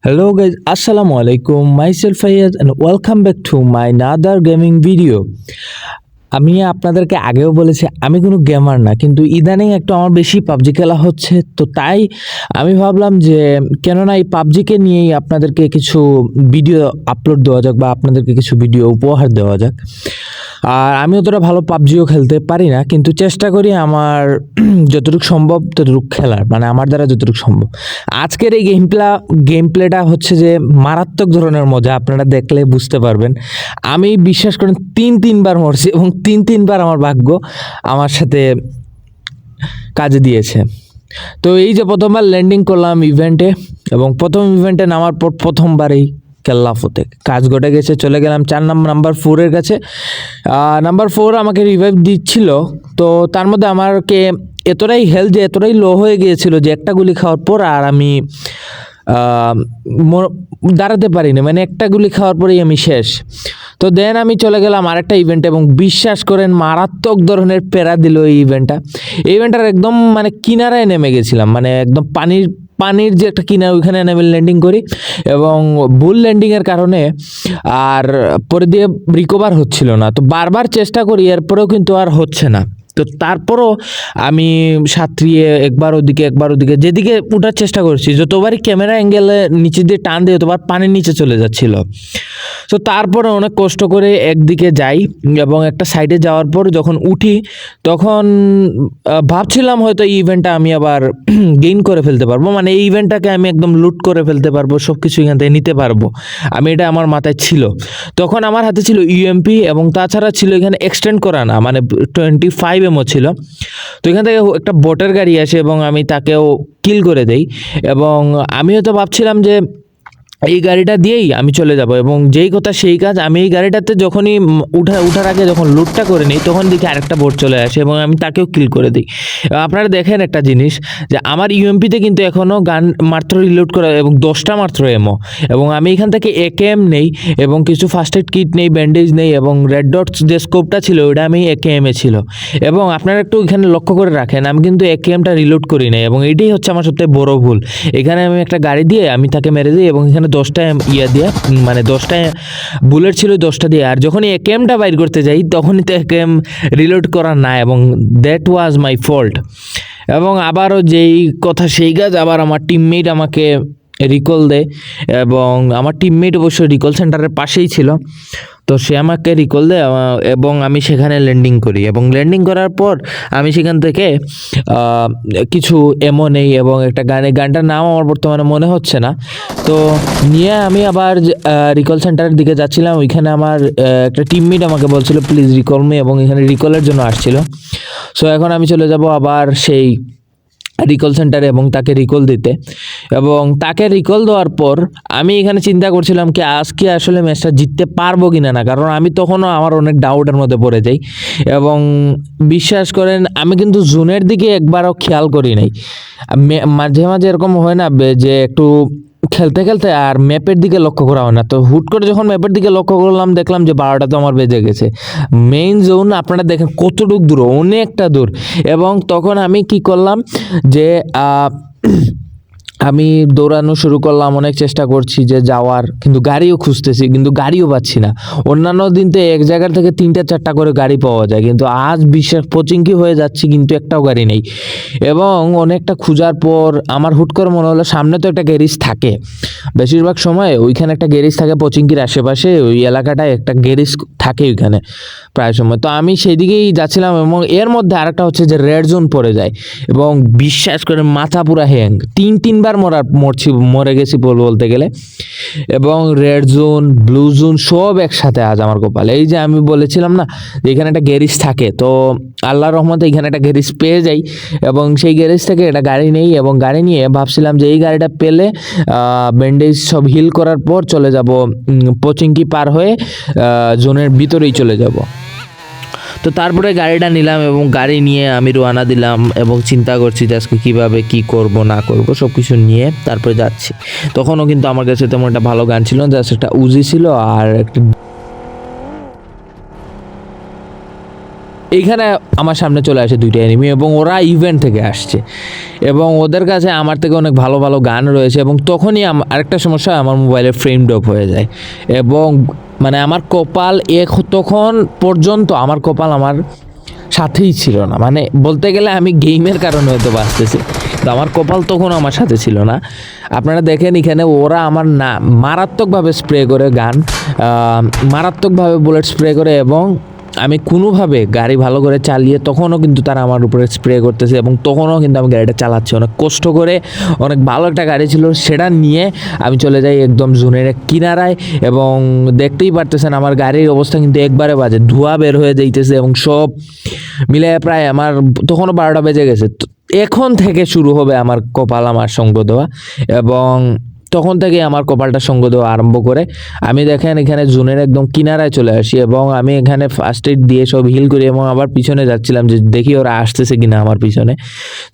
Hello guys, Assalamu alaikum. Myself Fayaz and welcome back to my another gaming video. আমি আপনাদেরকে আগেও বলেছি আমি কোনো গেমার না, কিন্তু ইদানিং একটু আমার বেশি পাবজি খেলা হচ্ছে, তো তাই আমি ভাবলাম যে কেননা এই পাবজিকে নিয়েই আপনাদেরকে কিছু ভিডিও আপলোড দেওয়া যাক বা আপনাদেরকে কিছু ভিডিও উপহার দেওয়া যাক। আর আমি অতটা ভালো পাবজিও খেলতে পারি না, কিন্তু চেষ্টা করি আমার যতটুকু সম্ভব ততটুকু খেলার, মানে আমার দ্বারা যতটুকু সম্ভব। আজকের এই গেম প্লেটা হচ্ছে যে মারাত্মক ধরনের মজা, আপনারা দেখলে বুঝতে পারবেন। আমি বিশ্বাস করেন তিনবার মরছি এবং তিনবার আমার ভাগ্য আমার সাথে কাজে দিয়েছে। তো এই যে প্রথমবার ল্যান্ডিং করলাম ইভেন্টে, এবং প্রথম ইভেন্টে নামার পর প্রথমবারেই কেল্লাফতে কাজ ঘটে গেছে। চলে গেলাম নাম্বার 4-এর কাছে। নাম্বার 4 আমাকে রিভাইভ দিচ্ছিল, তো তার মধ্যে আমাকে এতটাই হেলথ যে এতটাই লো হয়ে গিয়েছিল যে একটা গুলি খাওয়ার পর আর আমি দাঁড়াতে পারিনি, মানে একটা গুলি খাওয়ার পরেই আমি শেষ। তো দেন আমি চলে গেলাম আরেকটা ইভেন্টে, এবং বিশ্বাস করেন মারাত্মক ধরনের প্যারা দিল এই ইভেন্টটার একদম মানে কিনারায় নেমে গেছিলাম, মানে একদম পানির যে একটা কিনারা ওইখানে নেমে ল্যান্ডিং করি, এবং ভুল ল্যান্ডিংয়ের কারণে আর পরে দিয়ে রিকভার হচ্ছিল না। তো বারবার চেষ্টা করি, এরপরেও কিন্তু আর হচ্ছে না। তো তারপরও আমি সাঁতরিয়ে একবার ওদিকে যেদিকে ওঠার চেষ্টা করছি, যতবারই ক্যামেরা অ্যাঙ্গেলে নিচে দিয়ে টান দিয়ে ততবার পানির নিচে চলে যাচ্ছিল। তো তারপরে অনেক কষ্ট করে একদিকে যাই, এবং একটা সাইডে যাওয়ার পর যখন উঠি তখন ভাবছিলাম হয়তো এই ইভেন্টটা আমি আবার গেইন করে ফেলতে পারবো, মানে এই ইভেন্টটাকে আমি একদম লুট করে ফেলতে পারবো, সব কিছু এখান থেকে নিতে পারবো, আমি এটা আমার মাথায় ছিল। তখন আমার হাতে ছিল ইউএমপি, এবং তাছাড়া ছিল এখানে এক্সটেন্ড করা না, মানে 25 এমও ছিল। তো এখান থেকে একটা বটের গাড়ি আসে এবং আমি তাকেও কিল করে দেই, এবং আমি হয়তো ভাবছিলাম যে এই গাড়িটা দিয়েই আমি চলে যাব, এবং যেই কথা সেই কাজ। আমি এই গাড়িটাতে যখনই উঠার আগে যখন লুটটা করে নিই তখন দেখি আরেকটা বোট চলে আসে এবং আমি তাকেও কিল করে দিই। আপনারা দেখেন একটা জিনিস, যে আমার ইউএমপিতে কিন্তু এখনও গান মাত্র রিলোড করা এবং 10টা মাত্র এমও, এবং আমি এখান থেকে একেএম নেই এবং কিছু ফার্স্ট এড কিট নেই, ব্যান্ডেজ নেই, এবং রেড ডটস যে স্কোপটা ছিল ওটা আমি একেএমে ছিল। এবং আপনারা একটু এখানে লক্ষ্য করে রাখেন, আমি কিন্তু একেএমটা রিলোড করি নাই, এবং এটাই হচ্ছে আমার সবথেকে বড় ভুল। এখানে আমি একটা গাড়ি দিয়ে আমি তাকে মেরে দিই, এবং এখানে 10টা দিয়ে মানে 10টা বুলেট ছিল 10টা দিয়ে, আর যখনই একেএমটা বাইর করতে যাই তখনই তো একেএম রিলোড করা না, এবং দ্যাট ওয়াজ মাই ফল্ট। এবং আবারও যেই কথা সেই কাজ, আবার আমার টিমমেট আমাকে রিকল দেয়, এবং আমার টিমমেট অবশ্য রিকল সেন্টারের পাশেই ছিল, তো সে আমাকে রিকল দেয়, এবং আমি সেখানে ল্যান্ডিং করি, এবং ল্যান্ডিং করার পর আমি সেখান থেকে কিছু এমও নেই, এবং একটা গানটার নাম আমার বর্তমানে মনে হচ্ছে না। তো নিয়ে আমি আবার রিকল সেন্টারের দিকে যাচ্ছিলাম। ওইখানে আমার একটা টিমমেট আমাকে বলছিল প্লিজ রিকল মি, এবং এখানে রিকলের জন্য আসছিল। সো এখন আমি চলে যাব আবার সেই রিকল সেন্টারে এবং তাকে রিকল দিতে, এবং তাকে রিকল দেওয়ার পর আমি এখানে চিন্তা করছিলাম কি আজকে আসলে ম্যাচটা জিততে পারবো কিনা না, কারণ আমি তখনও আমার অনেক ডাউটের মধ্যে পড়ে যাই। এবং বিশ্বাস করেন আমি কিন্তু জোনের দিকে একবারও খেয়াল করি নাই। মাঝে মাঝে এরকম হয় না যে একটু খেলতে খেলতে আর ম্যাপের দিকে লক্ষ্য করা হয় না, তো হুট করে যখন ম্যাপের দিকে লক্ষ্য করলাম দেখলাম যে 12টা তো আমার বেজে গেছে। মেইন জোন আপনারা দেখেন কতটুকু দূর, অনেকটা দূর। এবং তখন আমি কি করলাম যে আমি দৌড়ানো শুরু করলাম, অনেক চেষ্টা করছি যে যাওয়ার, কিন্তু গাড়িও খুঁজতেছি কিন্তু গাড়িও পাচ্ছি না। অন্যান্য দিন তো এক জায়গা থেকে 3টা-4টা করে গাড়ি পাওয়া যায়, কিন্তু আজ বিশ্বাস পচিঙ্কি হয়ে যাচ্ছি কিন্তু একটাও গাড়ি নেই। এবং অনেকটা খোঁজার পর আমার হুট করে মনে হলো সামনে তো একটা গ্যারেজ থাকে, বেশিরভাগ সময় ওইখানে একটা গ্যারেজ থাকে পচিঙ্কির আশেপাশে, ওই এলাকাটায় একটা গ্যারেজ থাকে ওইখানে প্রায় সময়। তো আমি সেই দিকেই যাচ্ছিলাম, এবং এর মধ্যে আরেকটা হচ্ছে যে রেড জোন পড়ে যায়, এবং বিশ্বাস করে মাথা পুরা হ্যাং, তিনবার মরে গেছি বলতে গেলে। এবং রেড জোন ব্লু জোন সব একসাথে আজ আমার কপালে। এই যে আমি বলেছিলাম না এখানে একটা গ্যারেজ থাকে, তো আল্লাহর রহমতে এখানে একটা গ্যারেজ পেয়ে যাই, এবং সেই গ্যারেজ থেকে একটা গাড়ি নেই, এবং গাড়ি নিয়ে ভাবছিলাম যে এই গাড়িটা পেলে ব্যান্ডেজ সব হিল করার পর চলে যাব পচিঙ্কি পার হয়ে জোনের ভিতরেই চলে যাব। তো তারপরে গাড়িটা নিলাম, এবং গাড়ি নিয়ে আমি রওনা দিলাম, এবং চিন্তা করছি যে আজকে কীভাবে কী করব না করব সব কিছু নিয়ে তারপরে যাচ্ছি। তখনও কিন্তু আমার কাছে তেমন একটা ভালো গান ছিল না, জাস্ট একটা উজি ছিল আর একটা এইখানে আমার সামনে চলে আসে দুইটা এনিমি এবং ওরা ইভেন্ট থেকে আসছে এবং ওদের কাছে আমার থেকে অনেক ভালো ভালো গান রয়েছে এবং তখনই আরেকটা সমস্যা, আমার মোবাইলের ফ্রেম ড্রপ হয়ে যায় এবং মানে আমার কপাল তখন পর্যন্ত আমার কপাল আমার সাথেই ছিল না, মানে বলতে গেলে আমি গেমের কারণে হয়তো বাঁচতেছি, তো আমার কপাল তখন আমার সাথে ছিল না। আপনারা দেখেন এখানে ওরা আমার না মারাত্মকভাবে স্প্রে করে গান, মারাত্মকভাবে বুলেট স্প্রে করে এবং আমি কোনোভাবে গাড়ি ভালো করে চালিয়ে তখনও কিন্তু তারা আমার উপরে স্প্রে করতেছে এবং তখনও কিন্তু আমি গাড়িটা চালাচ্ছি অনেক কষ্ট করে, অনেক ভালো একটা গাড়ি ছিল, সেটা নিয়ে আমি চলে যাই একদম জোনের এক কিনারায় এবং দেখতেই পারতেছেন আমার গাড়ির অবস্থা কিন্তু একবারে বাজে, ধোঁয়া বের হয়ে যাইতেছে এবং সব মিলে প্রায় আমার তখনও 12টা বেজে গেছে। এখন থেকে শুরু হবে আমার কপাল আমার সঙ্গ দেওয়া এবং তখন থেকে আমার কপালটা সঙ্গ দেওয়া আরম্ভ করে। আমি দেখেন এখানে জোনের একদম কিনারায় চলে আসি এবং আমি এখানে ফার্স্ট এড দিয়ে সব হিল করি এবং আবার পিছনে যাচ্ছিলাম যে দেখি ওরা আসতেছে কিনা, আমার পিছনে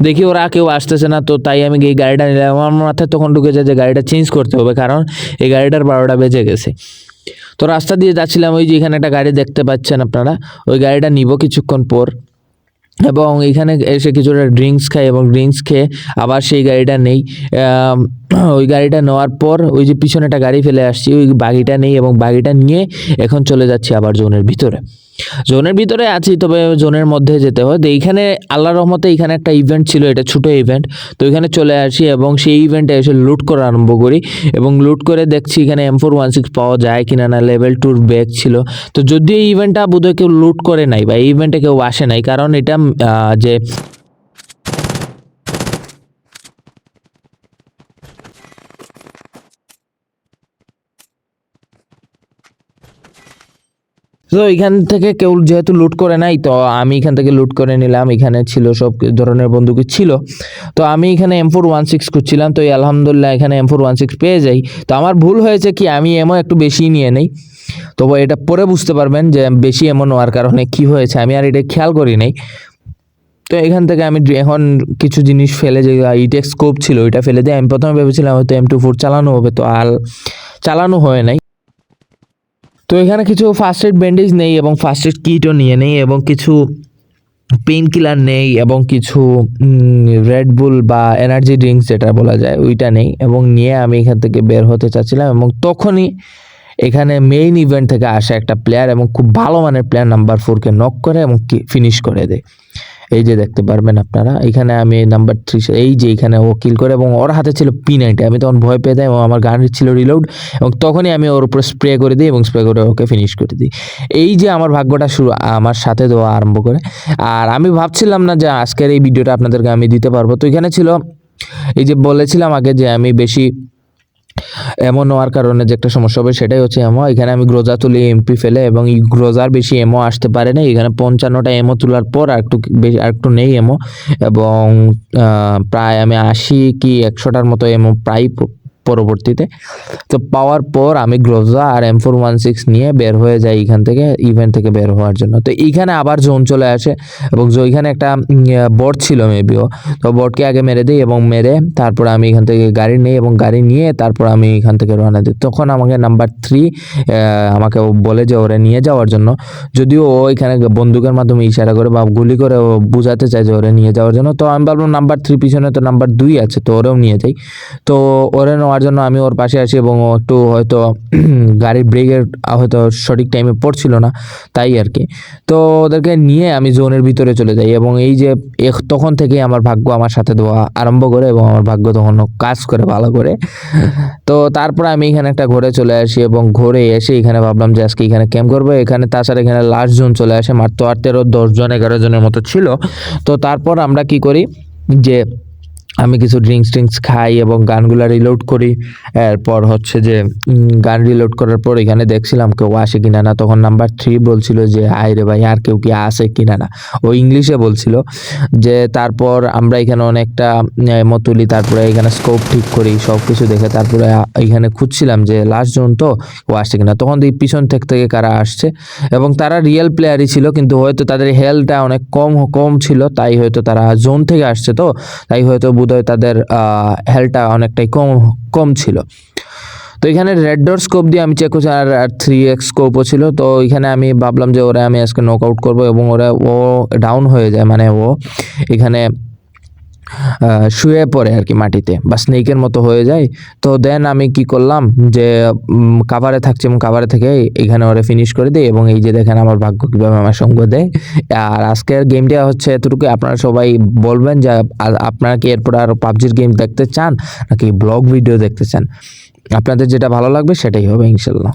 দেখি ওরা কেউ আসতেছে না, তো তাই আমি এই গাড়িটা নিলাম। আমার মাথায় তখন ঢুকে যায় যে গাড়িটা চেঞ্জ করতে হবে, কারণ এই গাড়িটার 12টা বেজে গেছে। তো রাস্তা দিয়ে যাচ্ছিলাম, ওই যে এখানে একটা গাড়ি দেখতে পাচ্ছেন আপনারা, ওই গাড়িটা নিব কিছুক্ষণ পর এবং এখানে এসে কিছুটা ড্রিঙ্কস খাই এবং ড্রিঙ্কস খেয়ে আবার সেই গাড়িটা নেই। ওই গাড়িটা নেওয়ার পর ওই যে পিছনে একটা গাড়ি ফেলে আসছি, ওই বাগিটা নেই এবং বাগিটা নিয়ে এখন চলে যাচ্ছি আবার জোনের ভিতরে। জোনের ভিতরে আছি, তবে জোনের মধ্যে যেতে হয়। তো এইখানে আল্লাহর রহমতে এখানে একটা ইভেন্ট ছিল, এটা ছোটো ইভেন্ট, তো এখানে চলে আসি এবং সেই ইভেন্টে এসে লুট করা আরম্ভ করি এবং লুট করে দেখছি এখানে M416 পাওয়া যায় কিনা, না লেভেল 2 ব্যাগ ছিল। তো যদিও এই ইভেন্টটা বোধহয় কেউ লুট করে নাই বা এই ইভেন্টে কেউ আসে নাই, কারণ এটা যে তো এখান থেকে কেউ যেহেতু লুট করে নাই, তো আমি এখান থেকে লুট করে নিলাম। এখানে ছিল সব ধরনের বন্দুকই ছিল, তো আমি এখানে M416 খুঁজছিলাম, তো আলহামদুলিল্লাহ এখানে M416 পেয়ে যাই। তো আমার ভুল হয়েছে কি, আমি এমও একটু বেশি নিয়ে নেই, তবে এটা পরে বুঝতে পারবেন যে বেশি এমন নেওয়ার কারণে কি হয়েছে, আমি আর এটা খেয়াল করি নাই। তো এখান থেকে আমি এখন কিছু জিনিস ফেলে, যে ইটেক্স স্কোপ ছিল ওইটা ফেলে দিয়ে আমি প্রথমে ভেবেছিলাম হয়তো M24 চালানো হবে, তো আর চালানো হয় নাই। তো এখানে কিছু ফার্স্ট এড ব্যান্ডেজ নেই এবং ফার্স্ট এড কিটও নিয়ে নেই এবং কিছু পেইন কিলার নেই এবং কিছু রেড বুল বা এনার্জি ড্রিঙ্কস যেটা বলা যায় ওইটা নেই এবং নিয়ে আমি এখান থেকে বের হতে চাচ্ছিলাম এবং তখনই এখানে মেইন ইভেন্ট থেকে আসা একটা প্লেয়ার এবং খুব ভালো মানের প্লেয়ার নাম্বার 4কে নক করে এবং ফিনিশ করে দেয়। এই যে দেখতে পারবেন আপনারা, এখানে আমি নাম্বার 3, এই যে এখানে ও কিল করে এবং ওর হাতে ছিল P90, আমি তখন ভয় পেয়ে যাই এবং আমার গান ছিল রিলোড এবং তখনই আমি ওর উপরে স্প্রে করে দিই এবং স্প্রে করে ওকে ফিনিশ করে দিই। এই যে আমার ভাগ্যটা শুরু আমার সাথে দেওয়া আরম্ভ করে। আর আমি ভাবছিলাম না যে আজকের এই ভিডিওটা আপনাদেরকে আমি দিতে পারবো। তো এখানে ছিল এই যে বলেছিলাম আগে যে আমি বেশি এমন নেওয়ার কারণে যে একটা সমস্যা হবে, সেটাই হচ্ছে এমো। এখানে আমি গ্রোজা তুলি এমপি ফেলে এবং এই গ্রোজার বেশি এমো আসতে পারে না, এখানে 55টা এমো তোলার পর আর একটু নেই এমো এবং প্রায় আমি 80 কি 100টার মতো এমো প্রায় পরবর্তীতে তো পাওয়ার পর আমি গ্রোজা আর M416 নিয়ে বের হয়ে যাই এখান থেকে, ইভেন্ট থেকে বের হওয়ার জন্য। তো এইখানে আবার জোন চলে আসে এবং ওইখানে একটা বট ছিল মেবিও, তো বটকে আগে মেরে দিই এবং মেরে তারপর আমি এখান থেকে গাড়ি নিই এবং গাড়ি নিয়ে তারপর আমি এখান থেকে রওনা দিই। তখন আমাকে নাম্বার 3 আমাকে বলে যে ওরে নিয়ে যাওয়ার জন্য, যদিও ও এখানে বন্দুকের মাধ্যমে ইশারা করে বা গুলি করে ও বোঝাতে চায় যে ওরে নিয়ে যাওয়ার জন্য। তো আমি ভাবলাম নাম্বার 3 পিছনে তো নাম্বার 2 আছে, তো ওরেও নিয়ে যাই। তো ওরে নেওয়ার জন্য আমি ওর পাশে আসি এবং ও একটু হয়তো গাড়ির ব্রেকের হয়তো সঠিক টাইমে পড়ছিল না, তাই আর কি। তো ওদেরকে নিয়ে আমি জোনের ভিতরে চলে যাই এবং এই যে তখন থেকে আমার ভাগ্য আমার সাথে দেওয়া আরম্ভ করে এবং আমার ভাগ্য তখন কাজ করে ভালো করে। তো তারপর আমি এখানে একটা ঘরে চলে আসি এবং ঘরে এসে এখানে ভাবলাম যে আজকে এখানে ক্যাম্প করবো। এখানে তাছাড়া এখানে লাস্ট জোন চলে আসে, মাত্র 10 জন 11 জনের মতো ছিল। তো তারপর আমরা কি করি যে আমি কিছু ড্রিঙ্কস খাই এবং গানগুলো রিলোড করি। এরপর হচ্ছে যে গান রিলোড করার পর এখানে দেখছিলাম কেউ আসে কিনা না। তখন নাম্বার 3 বলছিল যে আয় রে ভাই আর কেউ কি আসে কিনা না, ও ইংলিশে বলছিল। যে তারপর আমরা এখানে অনেকটা এমো তুলি, তারপরে এখানে স্কোপ ঠিক করি, সব কিছু দেখে তারপরে এখানে খুঁজছিলাম যে লাস্ট জোন তো ও আসছে কিনা। তখন দেখি পিছন থেকে কারা আসছে এবং তারা রিয়েল প্লেয়ারই ছিল, কিন্তু হয়তো তাদের হেলথটা অনেক কম ছিল, তাই হয়তো তারা জোন থেকে আসছে, তো তাই হয়তো বোধহয় তাদের হেলথটা অনেকটাই কম ছিল। তো তো এখানে রেড ডট স্কোপ দিয়ে আমি চেক করছি, আর 3x স্কোপও ছিল। তো এখানে আমি ভাবলাম যে ওরা আমি আজকে নক আউট করবো, এবং ও ডাউন হয়ে যায়, মানে ও এখানে শুয়ে পড়ে আর কি মাটিতে, বা স্নেকের মতো হয়ে যায়। তো দেন আমি কি করলাম যে কাভারে থাকছি, এবং কাভারে থেকে এখানে ওরা ফিনিশ করে দিই, এবং এই যে দেখেন আমার ভাগ্য কীভাবে আমার সঙ্গ দেয়। আর আজকের গেমটা হচ্ছে এতটুকু। আপনারা সবাই বলবেন যে আপনারা কি এরপর আর পাবজির গেম দেখতে চান নাকি ব্লগ ভিডিও দেখতে চান, আপনাদের যেটা ভালো লাগবে সেটাই হবে ইনশাল্লাহ।